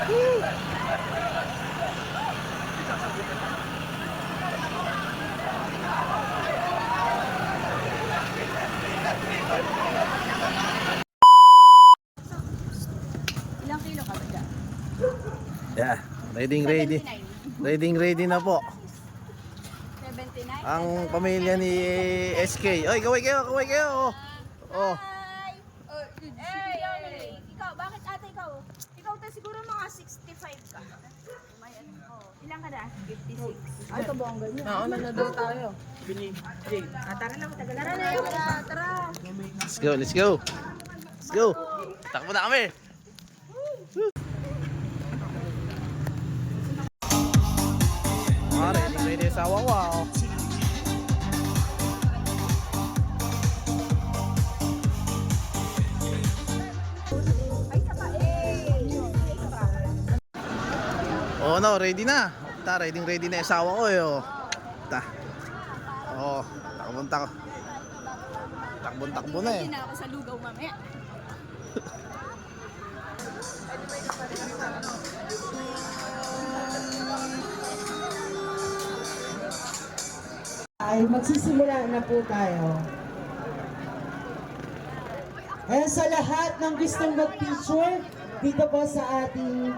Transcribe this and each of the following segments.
Ilang kilo ka ba dyan? Yeah, ready na po 79? ang pamilya ni SK. Oy, kaway kayo. Oh. Hi! Hey! Ikaw, bakit ate ikaw? Ikaw to siguro mga 65 ka. Ilang ka na? 56. Ay, ito bongga niya. Nauna na daw tayo. Tara na, matagal na. Tara. Let's go. Takbo na kami. Ready sa wawaw. Oh no, ready na. Ready na yung asawa ko eh. Oh. Oh, takbo na eh. Hindi na ako sa lugaw mamaya. Ay magsisimula na po tayo. Kaya sa lahat ng gustong mag-picture dito po sa ating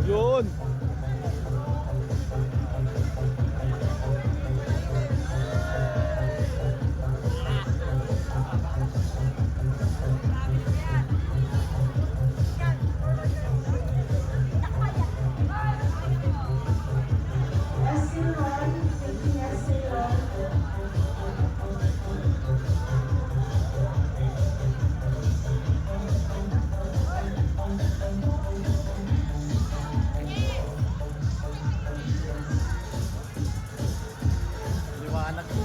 Yun. Liwanag po.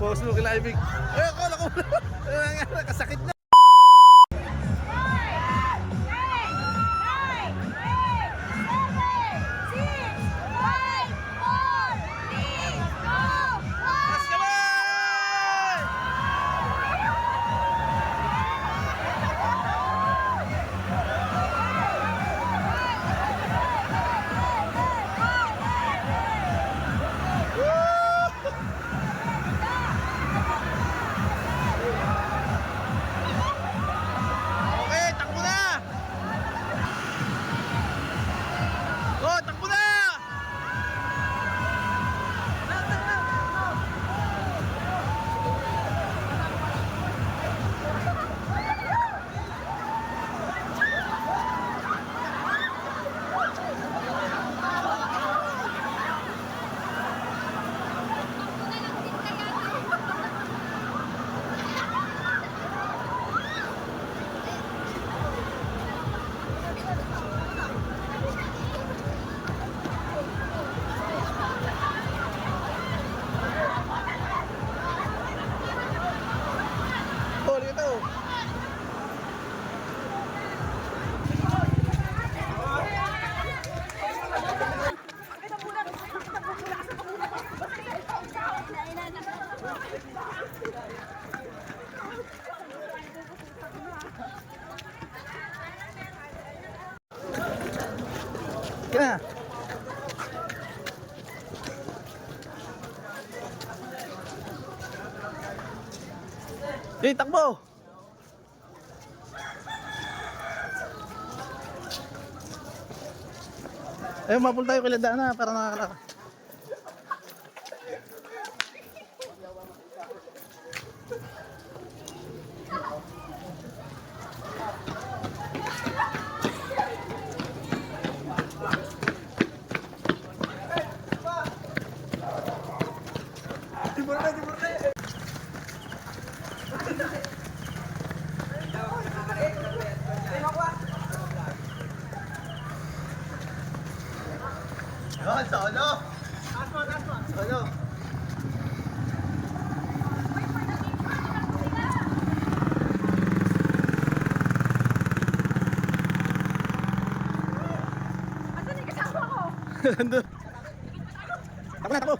Post mo kila Ibig. Akala ko kasakit na. Kaya. Takbo! Mapul tayo kay Ladana para nakakalaka. Asan yung kasama ko? Nandun. Takbo na, takbo.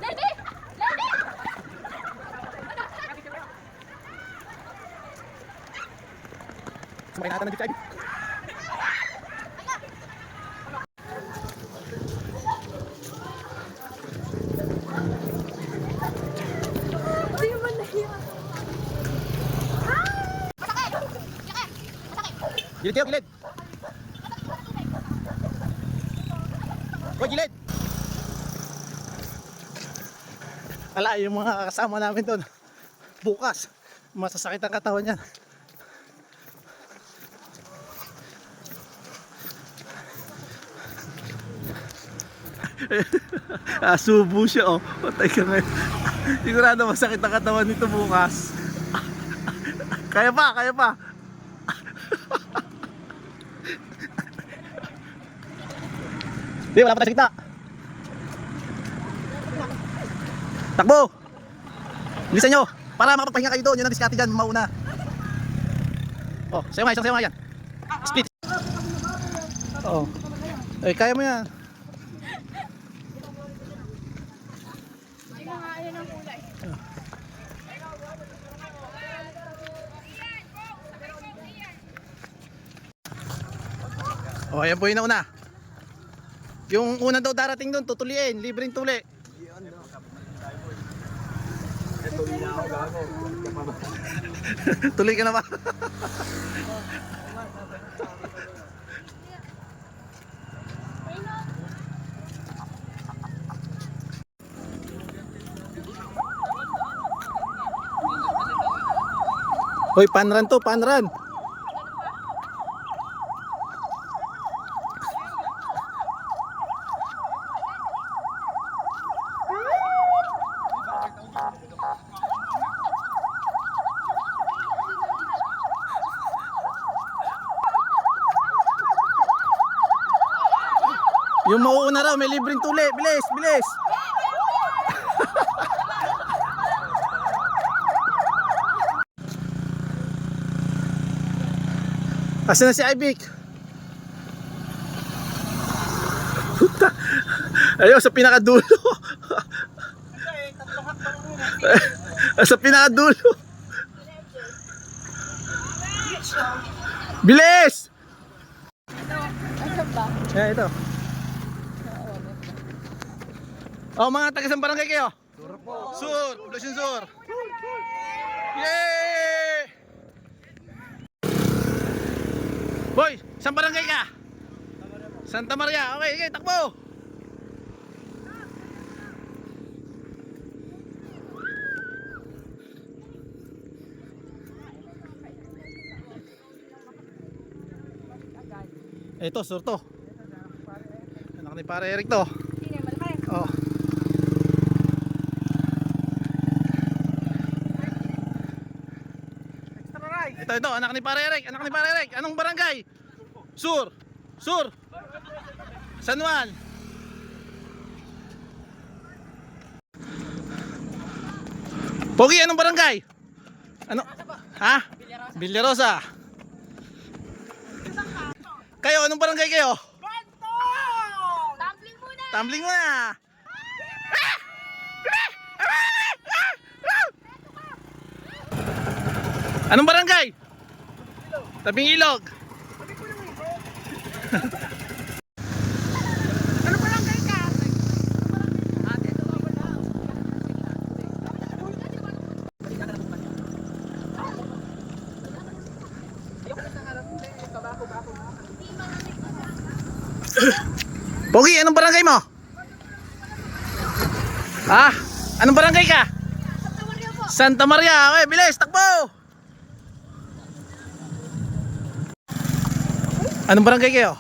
Lady! Lady! Sumakay natin ng jeep sa Ivy. Hindi mo na yan. Gilid kayo, gilid. Hoy, gilid. Ala, yung mga kasama namin doon. Bukas, masasakit ang katawan niyan. Subo siya, oh. Patay ka ngayon. Sigurado masakit ang katawan nito bukas. Kaya pa, kaya pa. Di, wala pa tayo sa gitna. Takbo! Bilisan nyo, para makapagpahinga kayo doon. Yun ang diskarte dyan, mauna. Oh, sayo nga, isang sayo nga yan. Split. Oo. Eh, kaya mo yan. Ay na nga, ayun ang kulay. Oh, ayan po yung nauna. Yung una daw darating doon, tutuliin, libreng tuli. Tuloy ka na ba? Hoy, panran to, panran. Yung mauuna raw, may libreng tuli. Bilis, bilis. Asan na si Ibik? Puta. Ayaw, sa pinakadulo. Sa pinakadulo. Bilis! Eh, ito. Oh, mga taga saan barangay kayo? Sur po. Sur, Poblacion Sur. Yay! Boy, saan barangay ka? Santa Maria. Okay, okay, takbo. Ito, Sur to. Anak ni Pare Eric to. Sino yung malaki? Oh. Ito, anak ni Pare Eric, anak ni Pare Eric. Anong barangay? Sur. Sur. San Juan. Pogi, anong barangay? Ano? Ha? Villarosa. Kayo, anong barangay kayo? Tumbling muna! Tumbling mo na. Anong barangay? Tabing Ilog. Ano barangay ka? Pogi, anong barangay mo? Ha? Anong barangay ka? Santa Maria. Okay, bilis, takbo. Anong barangay kayo?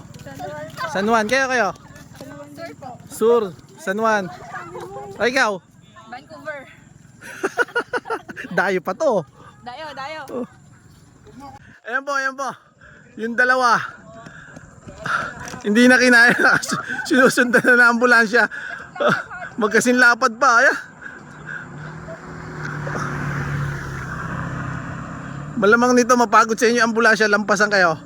San Juan. Kayo? Sur, San Juan. Ay, ikaw? Vancouver. Dayo pa to. Dayo. Ayan po. Yung dalawa. Hindi na kinaya. Sinusundan na ng ambulansya. Magkasinlapad pa. Ayan. Malamang nito mapagod sa inyo ang ambulansya. Lampasan kayo.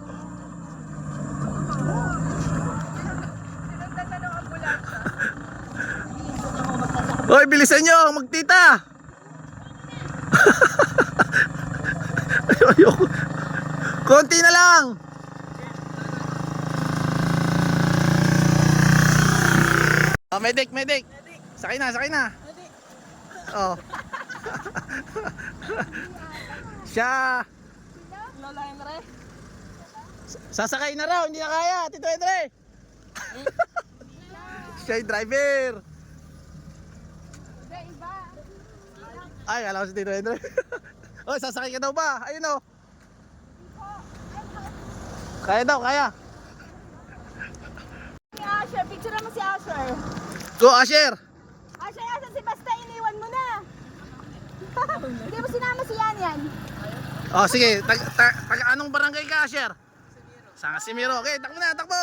Hoy, bilisan nyo, magtita. Ayoko. Konti na lang. Oh, medic. Sakay na. Oh. Siya. Sasakay na raw, hindi na kaya, Tito Andre. Siya yung driver. Ay, alam ko si Tito Andre. Oh, sasakay ka daw ba? Ayun oh. Kaya daw, kaya. Si Asher, picture mo si Asher. Go, Asher. Asher, asan si Basta? Iniwan mo na. Hindi mo sinama si Yan. Oh, sige. Anong barangay ka, Asher? Sa Casimiro. Okay, takbo.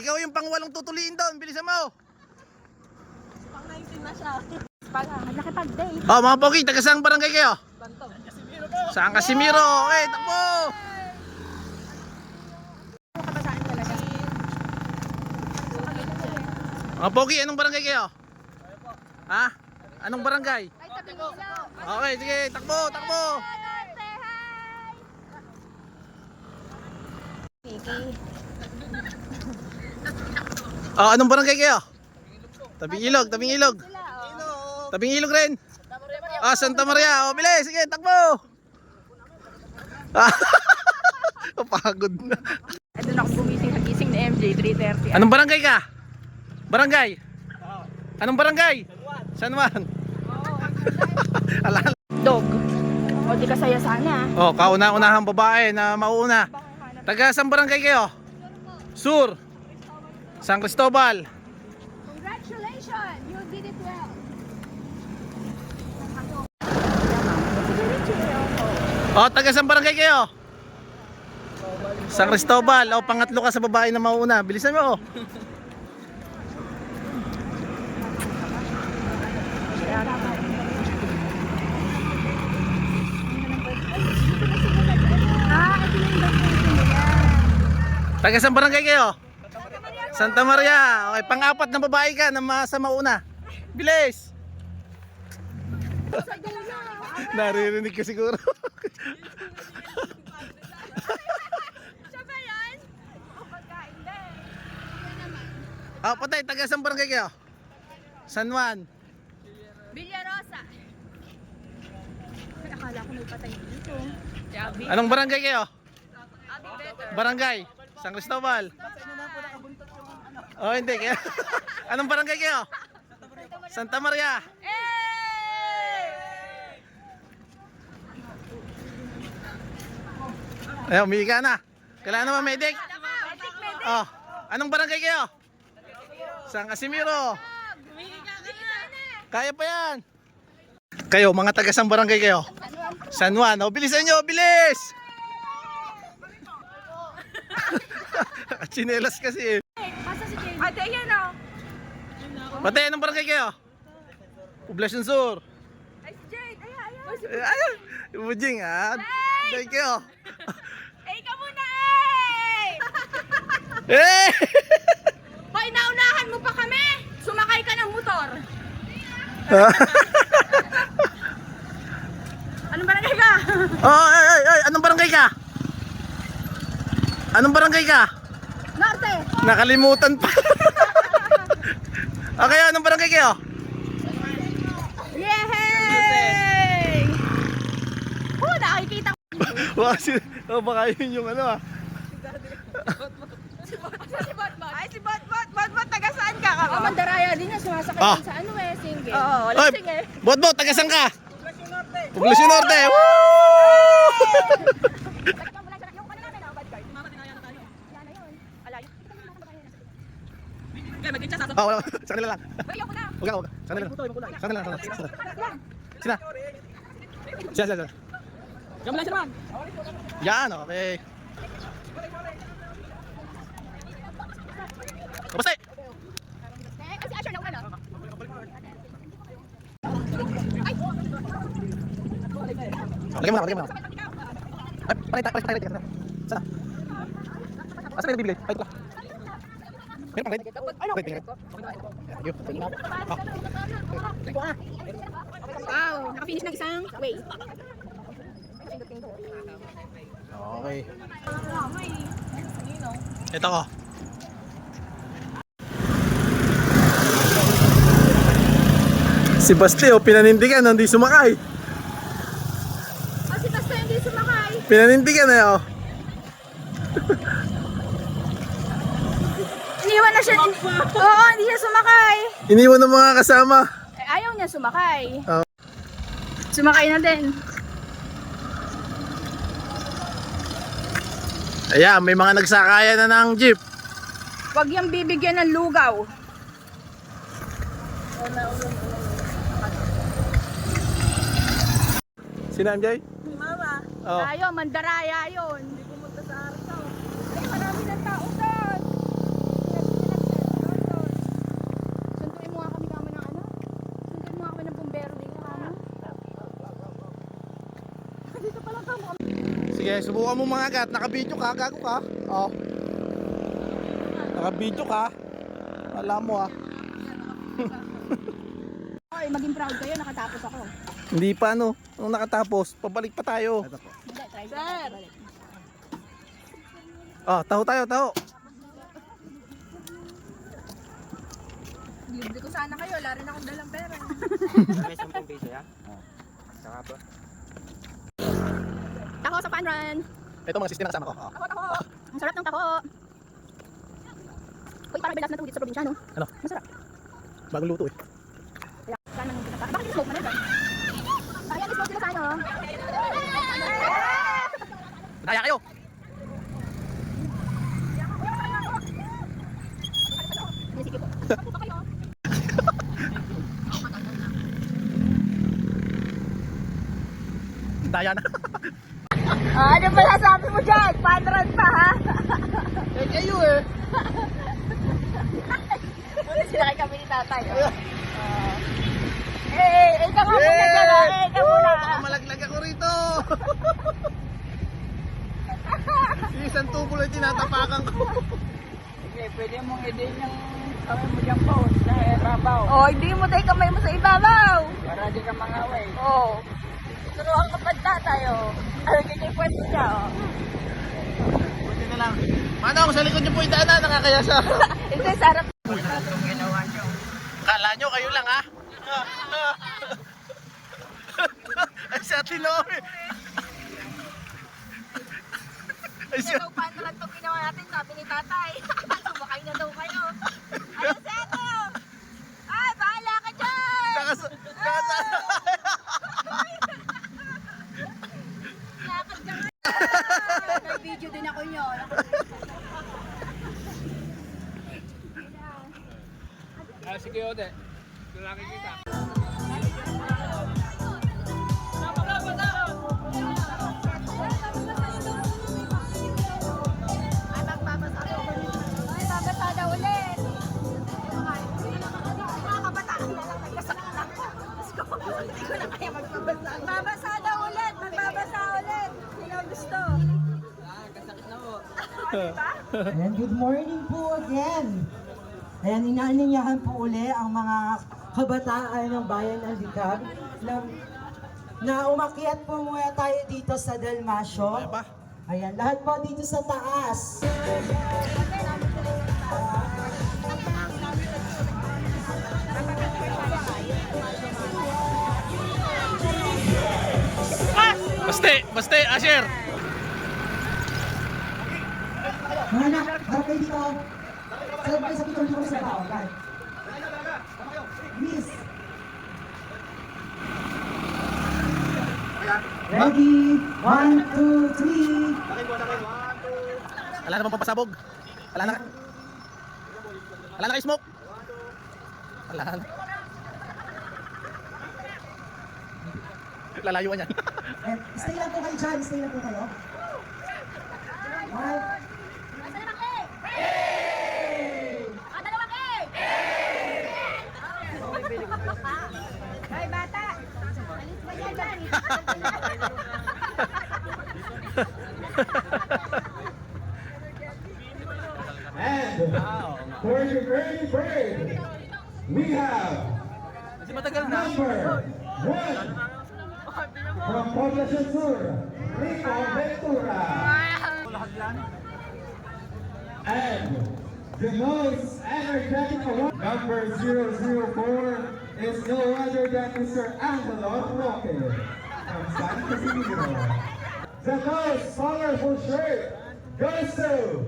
Ikaw yung pang-walong tutuliin doon. Bilisan mo. Pang-19 na siya. Nakipag-date. Oh, mga pogi, taga saang barangay kayo? Sa Casimiro. Okay, takbo. Mga pogi, anong barangay kayo? Ha? Anong barangay? Ay, tabing ilaw. Okay, sige, takbo. Oh, anong barangay kayo? Tabing ilog. Tabing ilog rin. Ah, Santa Maria. Oh, bilis, sige, takbo. Pagod na. Doon ako gumising ni MJ, 3:30. Anong barangay ka? Barangay? Anong barangay? San Juan. Alala. Dog. O, di ka saya sana. Oh, kauna-unahang babae na mauuna. Taga saan barangay kayo? Sur. San Cristobal. Congratulations! You did it well. Oh, taga saan barangay kayo? San Cristobal. Oh, pangatlo ka sa babae na mauuna. Bilisan mo. Taga saan barangay kayo? Santa Maria. Okay, pang-apat na babae ka na sa mauna. Bilis. Naririnig ka siguro. Siya ba yan? O, pagkain din. Ah, patay, taga saan barangay kayo? San Juan. Villarosa. Ay, akala ko may patay dito. Anong barangay kayo? Abi better. Barangay San Cristobal. Oh, hindi kaya. Anong barangay kayo? Santa Maria. Ay, umihi ka na. Kailangan naman medic. Oh, anong barangay kayo? San Casimiro. Kaya pa yan. Kayo, mga taga saan barangay kayo? San Juan. Oh, bilisan nyo, bilis! Chinelas kasi eh. Asa si Jane? Ate, yan o. Patay, anong barangay kayo? Poblacion Sur. Ay, si Jade. Ayan. Ayun, Bujing ha. Thank you. Eh, ikaw muna eh! Eh! Hoy, naunahan mo pa kami! Sumakay ka ng motor! Anong barangay ka? Oh, ay, anong barangay ka? Anong barangay ka? Norte! Nakalimutan pa. Okay, anong barangay kayo? Yehey! Oh, nakikita ko. Baka yun yung ano ah. Si Botbot. Ay, si Botbot. Botbot, taga saan ka? Oh, Mandaraya din na. Sumasakay Ah. din sa ano eh, single. Oo, wala Oy, single. Botbot, taga saan ka? Poblacion Norte. Woo! Oh, wala. Sa kanila lang. Ayoko na. Huwag ka. Sa kanila lang. Sa kanila lang. Sina? Sina. Yan, okay. Kamusta? Kasi Asher na una, no? Lagyan mo na. Ay, palit. Sana. Asa na bibili? Palit ko. Meron pang red? Red, tingin. Ayun, tingin na. Wow, nakafinish ng isang way. Okay. Ito ko. Si Bastio, pinanindigan, hindi sumakay. Si Basta hindi sumakay. Pinanindigan eh, oh. Iniwan na siya. Oo, hindi siya sumakay. Iniwan ng mga kasama. Ayaw niya sumakay. Oo. Sumakay na din. Ayan, may mga nagsakaya na ng jeep. Huwag yung bibigyan ng lugaw. Sina MJ? Mama. Oo. Ayaw, mandaraya yun. Hindi pumunta sa Arcaw. Ay, marami ng tao doon. Sunduin mo nga kami kama ng ano? Sunduin mo nga kami ng bumbero din kama. Dito pa lang kamo. Sige, subukan mo mga gat. Naka-video ka, gago ka. Oh. Naka-video ka. Alam mo ah. Oy, maging proud kayo, nakatapos ako. Hindi pa no. Nung nakatapos, pabalik pa tayo. Hindi, try sir. Oh, taho. Libre ko sana kayo, wala rin akong dalang pera. May 10 peso yan? Saka ba? Tako sa fun run. Ito mga sistema kasama ko. Oh. Tako. Ang sarap ng tako. Uy, parang bilas na to dito sa probinsya, no? Ano? Masarap. Bagong luto eh. Kaya, sana nang pinata. Bakit smoke na rin? Ayan, smoke sila sa ano? Daya kayo. Sige po. Daya na. Ano ba sasabi mo dyan? Fun run pa, ha? Eh kayo eh. Muna sila kay kami ni tatay. Ikaw nga muna dyan, ha? Ikaw muna. Malaglag ako rito. Yung isang tubo lang tinatapakan ko. Okay, pwede mong i-din yung kamay mo dyan po sa ibabaw. Oh, hindi mo tayo kamay mo sa ibabaw. Para di ka mangaway. Oh. Turuan ka pa tatay, oh. Ano ganyan yung pwesto niya, oh. Buti na lang. Manong, sa likod niyo po yung daanan, nakakayasa. Hindi, sarap. Kala nyo, kayo lang ha? Ay, si Ate Lori. Ay, si Ikaw, paano lang itong ginawa natin, sabi ni tatay. Sumakay na daw kayo. Ayun, Seto! Ay, bahala ka dyan! Lakad ka nga. May video din ako nyo. Sige, Ode. Tulaki kita. Ay, magbabasa daw ulit. Mga kabataan na lang, nagkasakit ako. Hindi ko na kaya magbabasa. Magbabasa daw ulit, magbabasa ulit. Sino gusto? Ayan, good morning po again. Ayan, inaaninyahan po uli ang mga kabataan ng Bayan ng Likab na umakyat po muna tayo dito sa Dalmasyo. Ayan, lahat po dito sa taas. Baste, Asher. Mga anak, harap kayo dito. Sarap kayo sa picture dito sa tao. Guys. Please. Ready? 1, 2, 3. Wala namang pampasabog. Wala na kayo smoke. Wala na. Lalayuan yan. Stay lang po kayo dyan. Stay lang po kayo. 1. yan. And for the early bird, we have Kasi matagal na. number 1 from Poblacion Sur, Rico Ventura. And the most energetic award, number 004, is no other than Mr. Angelo Roque from San Casimiro. The most colorful shirt goes to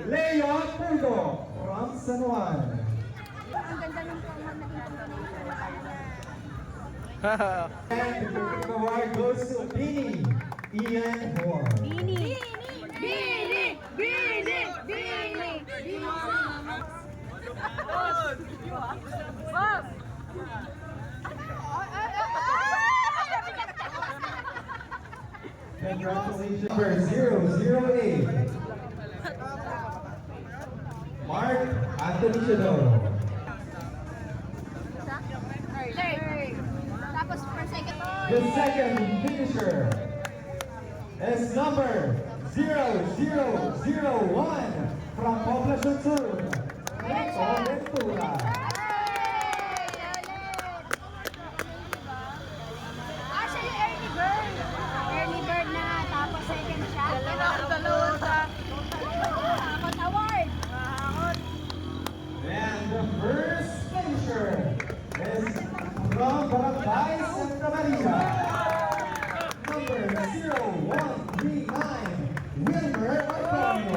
Leon Pudo from San Juan. Ang ganda ng common na information. And the Critic Award goes to Bini Ian Moore. Bini! Bini! Bini! Bini! Bini! Bob! Congratulations. Number 008. Mark Anthony Chadoro. Third. Tapos per second. The second finisher is number 0001 from Poblacion Sur, Rico Ventura. Actually, early bird. Early bird na. Tapos second siya. Tapos award. And the first finisher is from Barangay Santa Maria, number 0139, Wilmer Antonio.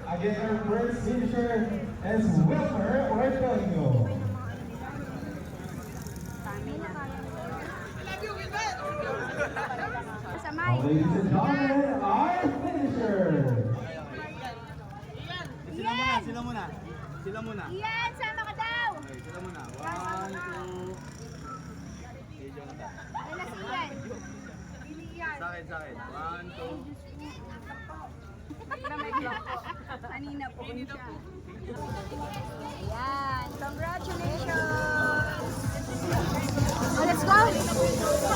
Again, our first finisher is Wilmer Antonio. Samay. Ladies and gentlemen, our finisher. Sila muna. Iyan, sama ka daw. Sila muna. 1, 2. Wala si Ian. Pili Ian. Sa akin. 1, 2. Kanina po siya. Ayan, congratulations. Oh, let's go.